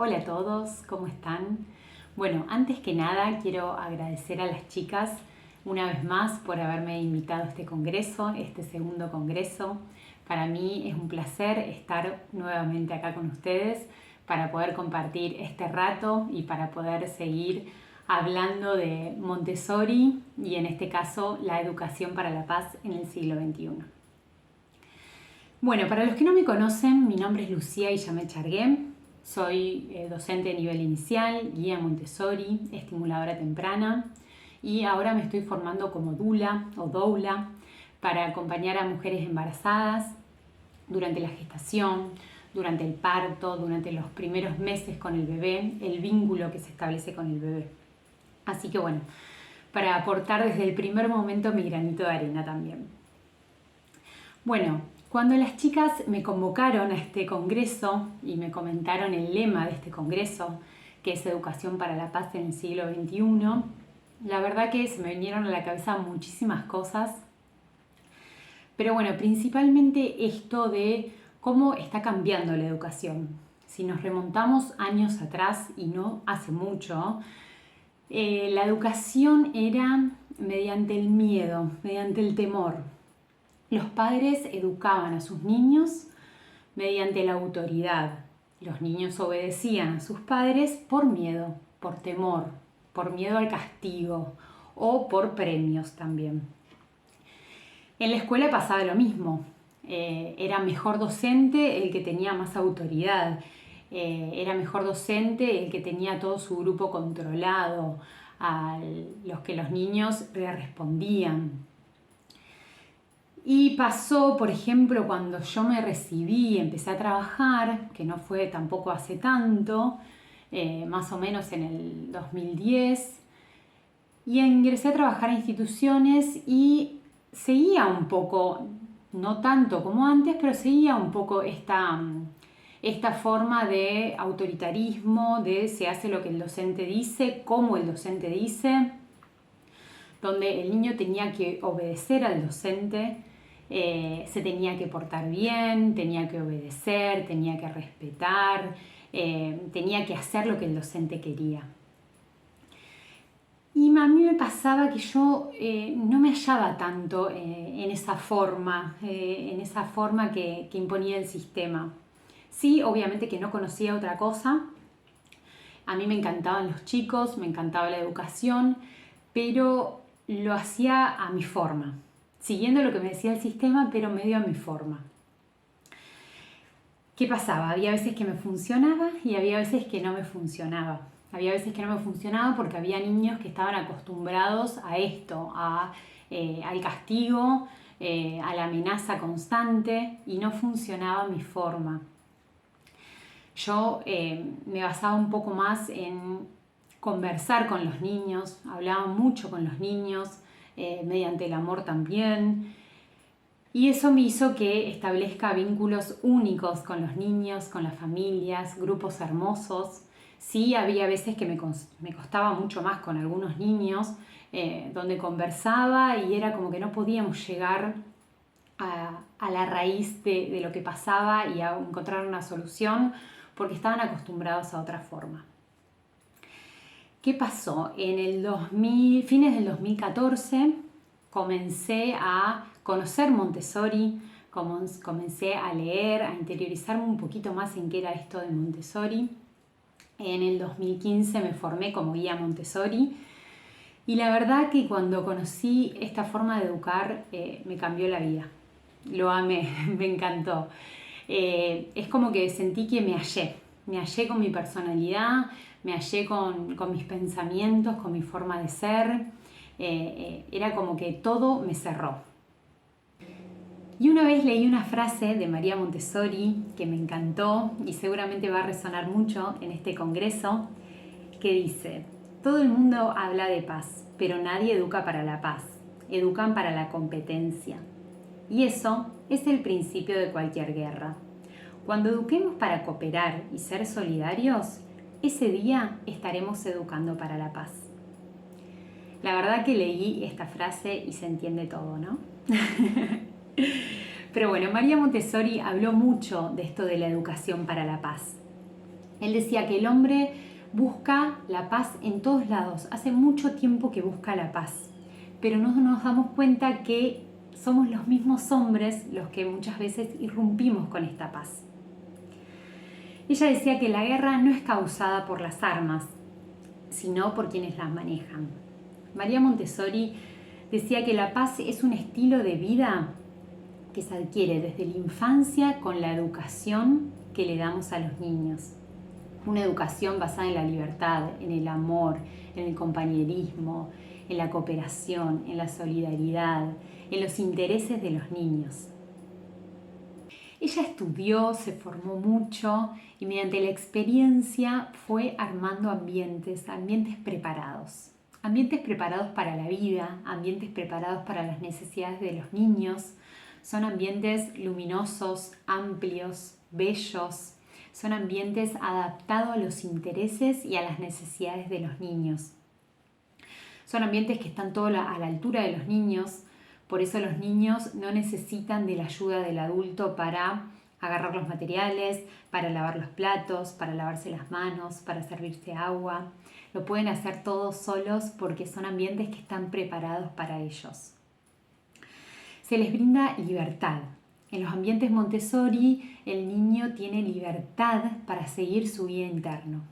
Hola a todos, ¿cómo están? Bueno, antes que nada quiero agradecer a las chicas una vez más por haberme invitado a este congreso, este segundo congreso. Para mí es un placer estar nuevamente acá con ustedes para poder compartir este rato y para poder seguir hablando de Montessori y en este caso la educación para la paz en el siglo XXI. Bueno, para los que no me conocen, mi nombre es Lucía Illamé Chargué. Soy docente de nivel inicial, guía Montessori, estimuladora temprana y ahora me estoy formando como dula o doula para acompañar a mujeres embarazadas durante la gestación, durante el parto, durante los primeros meses con el bebé, el vínculo que se establece con el bebé. Así que bueno, para aportar desde el primer momento mi granito de arena también. Bueno, cuando las chicas me convocaron a este congreso y me comentaron el lema de este congreso, que es Educación para la Paz en el siglo XXI, la verdad que se me vinieron a la cabeza muchísimas cosas, pero bueno, principalmente esto de cómo está cambiando la educación. Si nos remontamos años atrás y no hace mucho, la educación era mediante el miedo, mediante el temor. Los padres educaban a sus niños mediante la autoridad. Los niños obedecían a sus padres por miedo, por temor, por miedo al castigo o por premios también. En la escuela pasaba lo mismo. Era mejor docente el que tenía más autoridad. Era mejor docente el que tenía todo su grupo controlado, a los que los niños le respondían. Y pasó, por ejemplo, cuando yo me recibí y empecé a trabajar, que no fue tampoco hace tanto, más o menos en el 2010, y ingresé a trabajar a instituciones y seguía un poco, no tanto como antes, pero seguía un poco esta forma de autoritarismo, de se hace lo que el docente dice, como el docente dice, donde el niño tenía que obedecer al docente, se tenía que portar bien, tenía que obedecer, tenía que respetar, tenía que hacer lo que el docente quería. Y a mí me pasaba que yo no me hallaba tanto en esa forma que imponía el sistema. Sí, obviamente que no conocía otra cosa. A mí me encantaban los chicos, me encantaba la educación, pero lo hacía a mi forma, siguiendo lo que me decía el sistema, pero medio a mi forma. ¿Qué pasaba? Había veces que me funcionaba y había veces que no me funcionaba. Había veces que no me funcionaba porque había niños que estaban acostumbrados a esto, al castigo, a la amenaza constante y no funcionaba mi forma. Yo me basaba un poco más en conversar con los niños, hablaba mucho con los niños, mediante el amor también. Y eso me hizo que establezca vínculos únicos con los niños, con las familias, grupos hermosos. Sí, había veces que me costaba mucho más con algunos niños, donde conversaba y era como que no podíamos llegar a la raíz de lo que pasaba y a encontrar una solución porque estaban acostumbrados a otra forma. ¿Qué pasó? En el fines del 2014 comencé a conocer Montessori, comencé a leer, a interiorizarme un poquito más en qué era esto de Montessori. En el 2015 me formé como guía Montessori y la verdad que cuando conocí esta forma de educar me cambió la vida. Lo amé, me encantó. Es como que sentí que me hallé con mi personalidad, me hallé con mis pensamientos, con mi forma de ser. Era como que todo me cerró. Y una vez leí una frase de María Montessori que me encantó y seguramente va a resonar mucho en este congreso, que dice: todo el mundo habla de paz, pero nadie educa para la paz, educan para la competencia. Y eso es el principio de cualquier guerra. Cuando eduquemos para cooperar y ser solidarios, ese día estaremos educando para la paz. La verdad que leí esta frase y se entiende todo, ¿no? Pero bueno, María Montessori habló mucho de esto de la educación para la paz. Él decía que el hombre busca la paz en todos lados, hace mucho tiempo que busca la paz, pero no nos damos cuenta que somos los mismos hombres los que muchas veces irrumpimos con esta paz. Ella decía que la guerra no es causada por las armas, sino por quienes las manejan. María Montessori decía que la paz es un estilo de vida que se adquiere desde la infancia con la educación que le damos a los niños. Una educación basada en la libertad, en el amor, en el compañerismo, en la cooperación, en la solidaridad, en los intereses de los niños. Ella estudió, se formó mucho y mediante la experiencia fue armando ambientes preparados. Ambientes preparados para la vida, ambientes preparados para las necesidades de los niños. Son ambientes luminosos, amplios, bellos. Son ambientes adaptados a los intereses y a las necesidades de los niños. Son ambientes que están todo a la altura de los niños. Por eso los niños no necesitan de la ayuda del adulto para agarrar los materiales, para lavar los platos, para lavarse las manos, para servirse agua. Lo pueden hacer todos solos porque son ambientes que están preparados para ellos. Se les brinda libertad. En los ambientes Montessori, el niño tiene libertad para seguir su guía interno.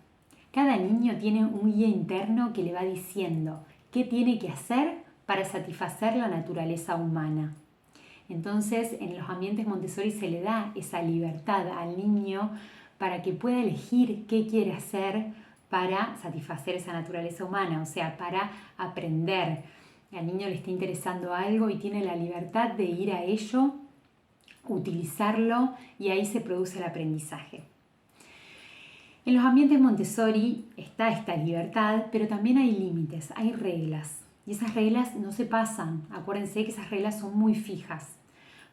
Cada niño tiene un guía interno que le va diciendo qué tiene que hacer para satisfacer la naturaleza humana. Entonces, en los ambientes Montessori se le da esa libertad al niño para que pueda elegir qué quiere hacer para satisfacer esa naturaleza humana, o sea, para aprender. Al niño le está interesando algo y tiene la libertad de ir a ello, utilizarlo y ahí se produce el aprendizaje. En los ambientes Montessori está esta libertad, pero también hay límites, hay reglas. Y esas reglas no se pasan. Acuérdense que esas reglas son muy fijas.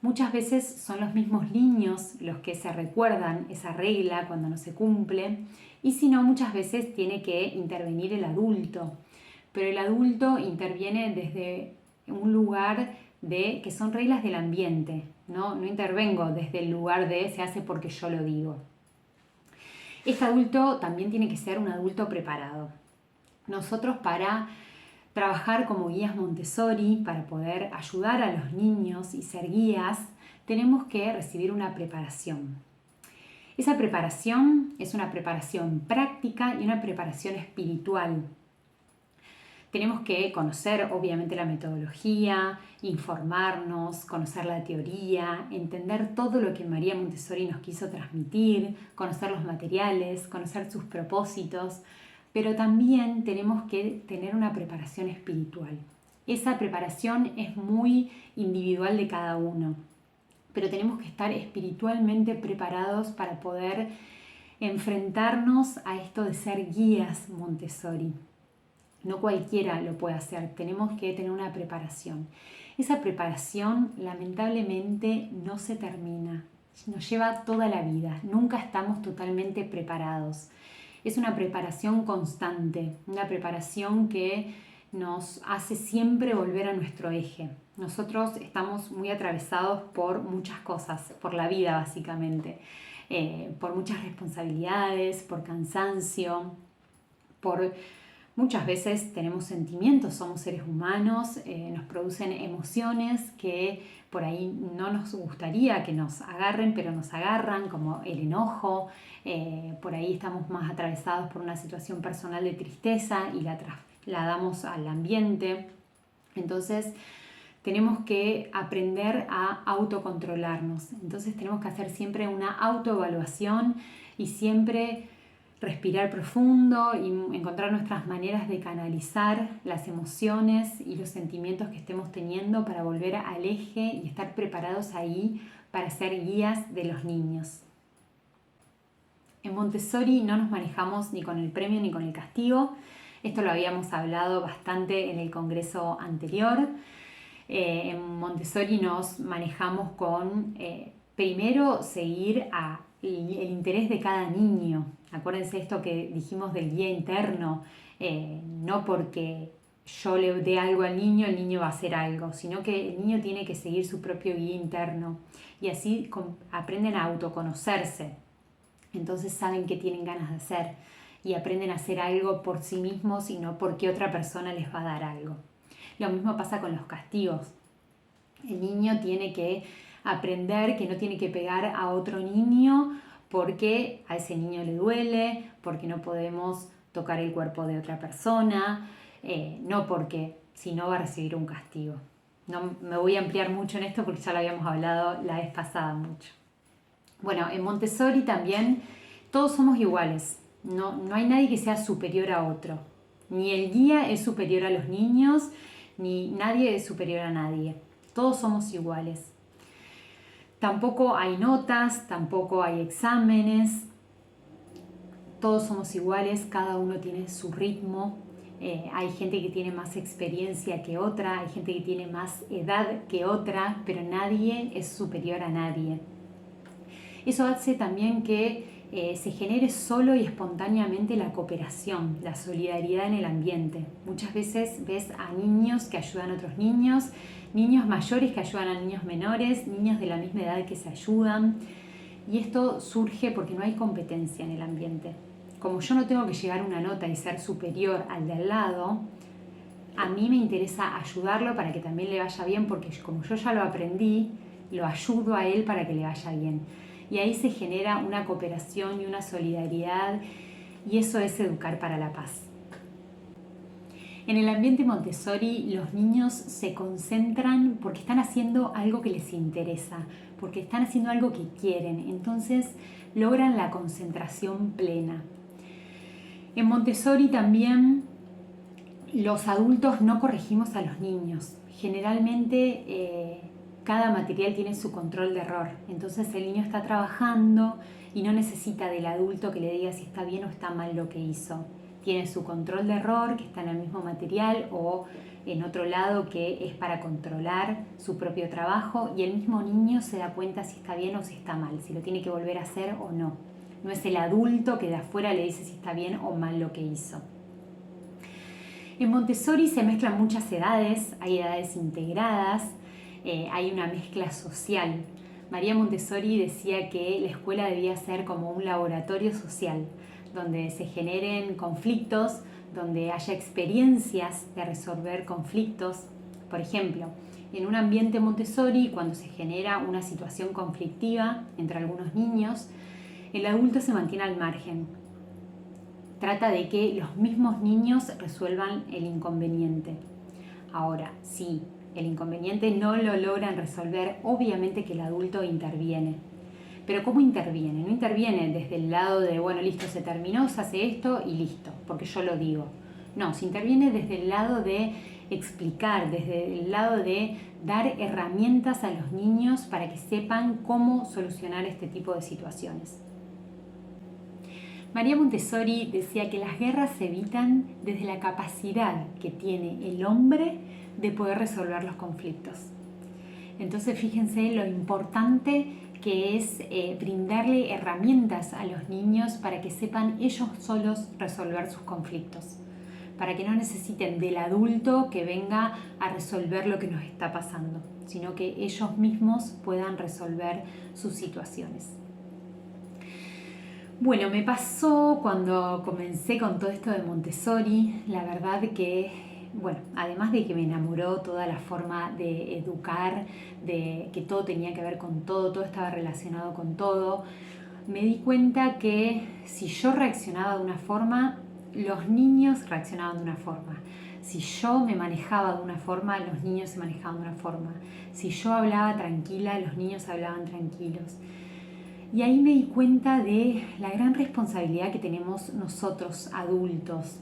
Muchas veces son los mismos niños los que se recuerdan esa regla cuando no se cumple. Y si no, muchas veces tiene que intervenir el adulto. Pero el adulto interviene desde un lugar de que son reglas del ambiente. No intervengo desde el lugar de se hace porque yo lo digo. Este adulto también tiene que ser un adulto preparado. Nosotros para trabajar como guías Montessori, para poder ayudar a los niños y ser guías, tenemos que recibir una preparación. Esa preparación es una preparación práctica y una preparación espiritual. Tenemos que conocer obviamente la metodología, informarnos, conocer la teoría, entender todo lo que María Montessori nos quiso transmitir, conocer los materiales, conocer sus propósitos, pero también tenemos que tener una preparación espiritual. Esa preparación es muy individual de cada uno, pero tenemos que estar espiritualmente preparados para poder enfrentarnos a esto de ser guías Montessori. No cualquiera lo puede hacer, tenemos que tener una preparación. Esa preparación lamentablemente no se termina, nos lleva toda la vida, nunca estamos totalmente preparados. Es una preparación constante, una preparación que nos hace siempre volver a nuestro eje. Nosotros estamos muy atravesados por muchas cosas, por la vida básicamente, por muchas responsabilidades, por cansancio, muchas veces tenemos sentimientos, somos seres humanos, nos producen emociones que por ahí no nos gustaría que nos agarren, pero nos agarran, como el enojo. Por ahí estamos más atravesados por una situación personal de tristeza y la trasladamos al ambiente. Entonces tenemos que aprender a autocontrolarnos. Entonces tenemos que hacer siempre una autoevaluación y siempre respirar profundo y encontrar nuestras maneras de canalizar las emociones y los sentimientos que estemos teniendo para volver al eje y estar preparados ahí para ser guías de los niños. En Montessori no nos manejamos ni con el premio ni con el castigo. Esto lo habíamos hablado bastante en el congreso anterior. En Montessori nos manejamos con primero seguir el interés de cada niño. Acuérdense esto que dijimos del guía interno, no porque yo le dé algo al niño, el niño va a hacer algo, sino que el niño tiene que seguir su propio guía interno y así aprenden a autoconocerse. Entonces saben qué tienen ganas de hacer y aprenden a hacer algo por sí mismos y no porque otra persona les va a dar algo. Lo mismo pasa con los castigos. El niño tiene que aprender que no tiene que pegar a otro niño porque a ese niño le duele, porque no podemos tocar el cuerpo de otra persona, no porque si no va a recibir un castigo. No me voy a ampliar mucho en esto porque ya lo habíamos hablado la vez pasada mucho. Bueno, en Montessori también todos somos iguales, no hay nadie que sea superior a otro. Ni el guía es superior a los niños, ni nadie es superior a nadie. Todos somos iguales. Tampoco hay notas, tampoco hay exámenes. Todos somos iguales, cada uno tiene su ritmo. Hay gente que tiene más experiencia que otra, hay gente que tiene más edad que otra, pero nadie es superior a nadie. Eso hace también que se genere solo y espontáneamente la cooperación, la solidaridad en el ambiente. Muchas veces ves a niños que ayudan a otros niños, niños mayores que ayudan a niños menores, niños de la misma edad que se ayudan. Y esto surge porque no hay competencia en el ambiente. Como yo no tengo que llegar a una nota y ser superior al de al lado, a mí me interesa ayudarlo para que también le vaya bien, porque como yo ya lo aprendí, lo ayudo a él para que le vaya bien. Y ahí se genera una cooperación y una solidaridad, y eso es educar para la paz. En el ambiente Montessori los niños se concentran porque están haciendo algo que les interesa, porque están haciendo algo que quieren, entonces logran la concentración plena. En Montessori también los adultos no corregimos a los niños. Generalmente cada material tiene su control de error, entonces el niño está trabajando y no necesita del adulto que le diga si está bien o está mal lo que hizo. Tiene su control de error que está en el mismo material o en otro lado que es para controlar su propio trabajo, y el mismo niño se da cuenta si está bien o si está mal, si lo tiene que volver a hacer o no. No es el adulto que de afuera le dice si está bien o mal lo que hizo. En Montessori se mezclan muchas edades, hay edades integradas, hay una mezcla social. María Montessori decía que la escuela debía ser como un laboratorio social, donde se generen conflictos, donde haya experiencias de resolver conflictos. Por ejemplo, en un ambiente Montessori, cuando se genera una situación conflictiva entre algunos niños, el adulto se mantiene al margen. Trata de que los mismos niños resuelvan el inconveniente. Ahora, si el inconveniente no lo logran resolver, obviamente que el adulto interviene. Pero ¿cómo interviene? No interviene desde el lado de, bueno, listo, se terminó, se hace esto y listo, porque yo lo digo. No, se interviene desde el lado de explicar, desde el lado de dar herramientas a los niños para que sepan cómo solucionar este tipo de situaciones. María Montessori decía que las guerras se evitan desde la capacidad que tiene el hombre de poder resolver los conflictos. Entonces fíjense lo importante que es brindarle herramientas a los niños para que sepan ellos solos resolver sus conflictos, para que no necesiten del adulto que venga a resolver lo que nos está pasando, sino que ellos mismos puedan resolver sus situaciones. Bueno, me pasó cuando comencé con todo esto de Montessori, la verdad que, bueno, además de que me enamoró toda la forma de educar, de que todo tenía que ver con todo estaba relacionado con todo, me di cuenta que si yo reaccionaba de una forma, los niños reaccionaban de una forma. Si yo me manejaba de una forma, los niños se manejaban de una forma. Si yo hablaba tranquila, los niños hablaban tranquilos. Y ahí me di cuenta de la gran responsabilidad que tenemos nosotros, adultos,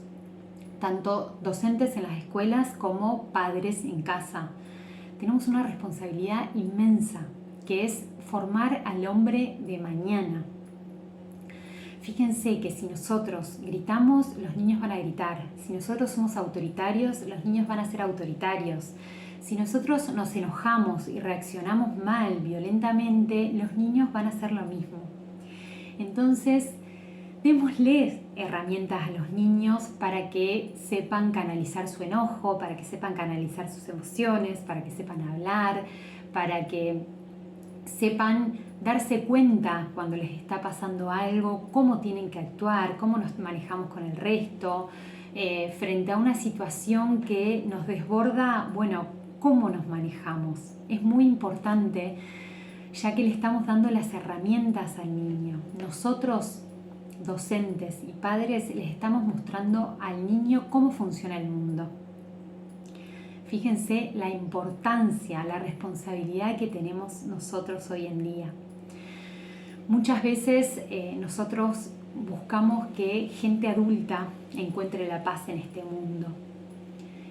tanto docentes en las escuelas como padres en casa. Tenemos una responsabilidad inmensa, que es formar al hombre de mañana. Fíjense que si nosotros gritamos, los niños van a gritar. Si nosotros somos autoritarios, los niños van a ser autoritarios. Si nosotros nos enojamos y reaccionamos mal, violentamente, los niños van a hacer lo mismo. Entonces, démosles herramientas a los niños para que sepan canalizar su enojo, para que sepan canalizar sus emociones, para que sepan hablar, para que sepan darse cuenta cuando les está pasando algo, cómo tienen que actuar, cómo nos manejamos con el resto, frente a una situación que nos desborda, bueno, cómo nos manejamos. Es muy importante, ya que le estamos dando las herramientas al niño. Nosotros, docentes y padres, les estamos mostrando al niño cómo funciona el mundo. Fíjense la importancia, la responsabilidad que tenemos nosotros hoy en día. Muchas veces nosotros buscamos que gente adulta encuentre la paz en este mundo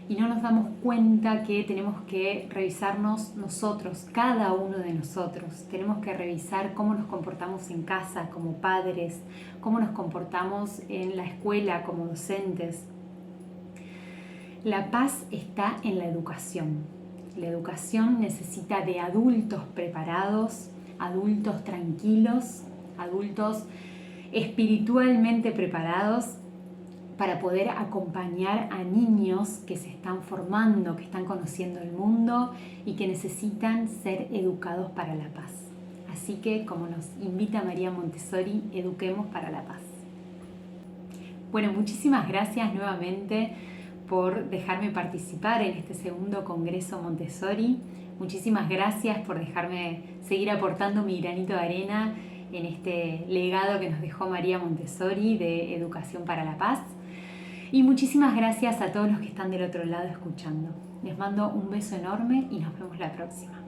y no nos damos cuenta que tenemos que revisarnos nosotros, cada uno de nosotros. Tenemos que revisar cómo nos comportamos en casa como padres, cómo nos comportamos en la escuela como docentes. La paz está en la educación. La educación necesita de adultos preparados, adultos tranquilos, adultos espiritualmente preparados para poder acompañar a niños que se están formando, que están conociendo el mundo y que necesitan ser educados para la paz. Así que, como nos invita María Montessori, eduquemos para la paz. Bueno, muchísimas gracias nuevamente por dejarme participar en este segundo Congreso Montessori. Muchísimas gracias por dejarme seguir aportando mi granito de arena en este legado que nos dejó María Montessori de Educación para la Paz. Y muchísimas gracias a todos los que están del otro lado escuchando. Les mando un beso enorme y nos vemos la próxima.